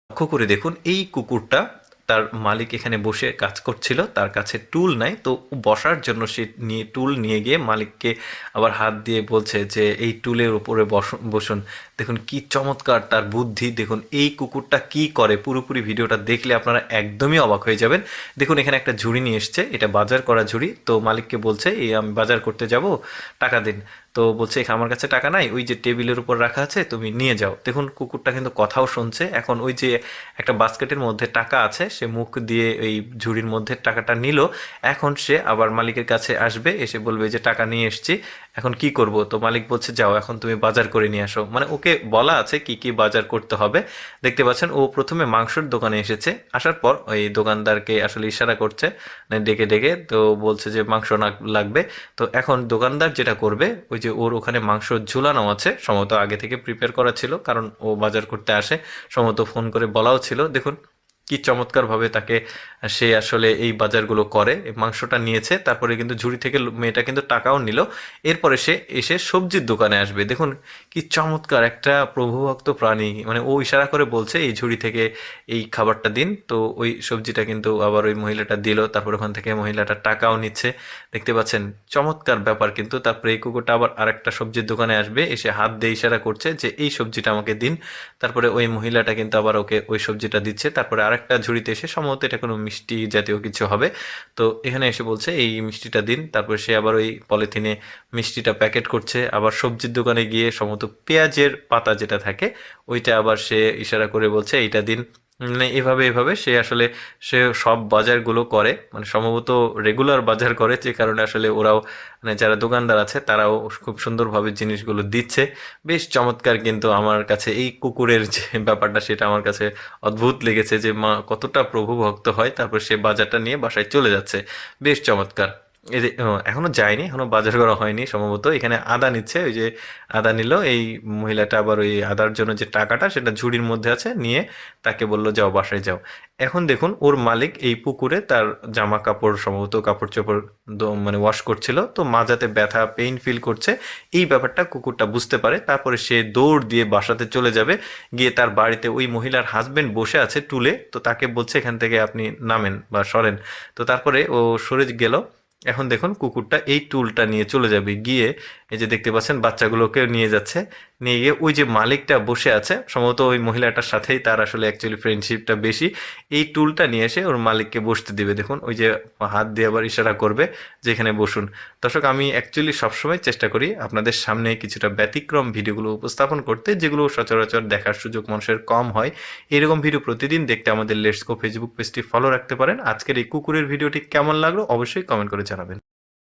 লক্ষ্য করে দেখুন এই কুকুরটা তার মালিক এখানে বসে কাজ করছিল, তার কাছে টুল নাই, তো বসার জন্য সে টুল নিয়ে গিয়ে মালিককে আবার হাত দিয়ে বলছে যে এই টুলের উপরে বসুন। দেখুন কি চমৎকার তার বুদ্ধি। দেখুন এই কুকুরটা কি করে, পুরোপুরি ভিডিওটা দেখলে আপনারা একদমই অবাক হয়ে যাবেন। দেখুন এখানে একটা ঝুড়ি নিয়ে এসছে, এটা বাজার করা ঝুড়ি। তো মালিককে বলছে এই আমি বাজার করতে যাব, টাকা দিন। তো বলছে আমার কাছে টাকা নাই, ওই যে টেবিলের উপর রাখা আছে তুমি নিয়ে যাও। দেখুন কুকুরটা কিন্তু কথাও শুনছে। এখন ওই যে একটা বাস্কেটের মধ্যে টাকা আছে, সে মুখ দিয়ে এই ঝুড়ির মধ্যে টাকাটা নিল। এখন সে আবার মালিকের কাছে আসবে, এসে বলবে যে টাকা নিয়ে এসছি, এখন কি করব। তো মালিক বলছে যাও এখন তুমি বাজার করে নিয়ে আসো। মানে ওকে বলা আছে কি কি বাজার করতে হবে। দেখতে পাচ্ছেন ও প্রথমে মাংসের দোকানে এসেছে, আসার পর ওই দোকানদারকে আসলে ইশারা করছে, মানে ডেকে ডেকে, তো বলছে যে মাংস না লাগবে। তো এখন দোকানদার যেটা করবে, ওই যে ওর ওখানে মাংস ঝুলানো আছে, সম্ভবত আগে থেকে প্রিপেয়ার করা ছিল, কারণ ও বাজার করতে আসে, সম্ভবত ফোন করে বলাও ছিল। দেখুন কি চমৎকারভাবে তাকে সে আসলে এই বাজারগুলো করে। মাংসটা নিয়েছে, তারপরে কিন্তু ঝুড়ি থেকে মেয়েটা কিন্তু টাকাও নিল। এরপরে সে এসে সবজির দোকানে আসবে। দেখুন কি চমৎকার একটা প্রভুভক্ত প্রাণী, মানে ও ইশারা করে বলছে এই ঝুড়ি থেকে এই খাবারটা দিন, তো ওই সবজিটা কিন্তু আবার ওই মহিলাটা দিল। তারপর ওখান থেকে মহিলাটা টাকাও নিচ্ছে। দেখতে পাচ্ছেন চমৎকার ব্যাপার। কিন্তু তারপরে এই কুকুরটা আবার আরেকটা সবজির দোকানে আসবে, এসে হাত দিয়ে ইশারা করছে যে এই সবজিটা আমাকে দিন। তারপরে ওই মহিলাটা কিন্তু আবার ওকে ওই সবজিটা দিচ্ছে। তারপরে আরেকটা ঝুড়িতে এসে, সম্ভবত এটা কোনো মিষ্টি জাতীয় কিছু হবে, তো এখানে এসে বলছে এই মিষ্টিটা দিন। তারপরে সে আবার ওই পলিথিনে মিষ্টিটা প্যাকেট করছে। আবার সবজির দোকানে গিয়ে সম্ভবত পেঁয়াজের পাতা যেটা থাকে ওইটা আবার সে ইশারা করে বলছে এইটা দিন। মানে এভাবে এভাবে সে আসলে সে সব বাজারগুলো করে, মানে সম্ভবত রেগুলার বাজার করে, যে কারণে আসলে ওরাও, মানে যারা দোকানদার আছে তারাও খুব সুন্দরভাবে জিনিসগুলো দিচ্ছে। বেশ চমৎকার। কিন্তু আমার কাছে এই কুকুরের যে ব্যাপারটা সেটা আমার কাছে অদ্ভুত লেগেছে, যে মা কতটা প্রভু ভক্ত হয়, তারপর সে বাজারটা নিয়ে বাসায় চলে যাচ্ছে। বেশ চমৎকার। এই যে এখনো যায়নি, এখনো বাজার করা হয়নি, সম্ভবত এখানে আদা নিচ্ছে। ওই যে আদা নিল এই মহিলাটা, আবার ওই আদার জন্য যে টাকাটা সেটা ঝুড়ির মধ্যে আছে, নিয়ে তাকে বলল যাও বাসায় যাও। এখন দেখুন ওর মালিক এই পুকুরে তার জামা কাপড়, সম্ভবত কাপড় চোপড় মানে ওয়াশ করছিল, তো মাজাতে ব্যথা পেইন ফিল করছে। এই ব্যাপারটা কুকুরটা বুঝতে পারে। তারপরে সে দৌড় দিয়ে বাসাতে চলে যাবে, গিয়ে তার বাড়িতে ওই মহিলার হাজবেন্ড বসে আছে টুলে, তো তাকে বলছে এখান থেকে আপনি নামেন বা সরেন। তো তারপরে ও সরে গেল। এখন দেখুন কুকুরটা এই টুলটা নিয়ে চলে যাবে, গিয়ে এই যে দেখতে পাচ্ছেন বাচ্চাগুলোকে নিয়ে যাচ্ছে। নিয়ে গিয়ে ওই যে মালিকটা বসে আছে, সম্ভবত ওই মহিলাটার সাথেই তার আসলে অ্যাকচুয়ালি ফ্রেন্ডশিপটা বেশি, এই টুলটা নিয়ে এসে ওর মালিককে বসতে দিবে। দেখুন ওই যে হাত দিয়ে আবার ইশারা করবে যে এখানে বসুন। দর্শক, আমি অ্যাকচুয়ালি সবসময় চেষ্টা করি আপনাদের সামনে কিছুটা ব্যতিক্রম ভিডিওগুলো উপস্থাপন করতে, যেগুলো সচরাচর দেখার সুযোগ মানুষের কম হয়। এরকম ভিডিও প্রতিদিন দেখতে আমাদের লেটস গো ফেসবুক পেজটি ফলো রাখতে পারেন। আজকের এই কুকুরের ভিডিওটি কেমন লাগলো অবশ্যই কমেন্ট করে জানাবেন।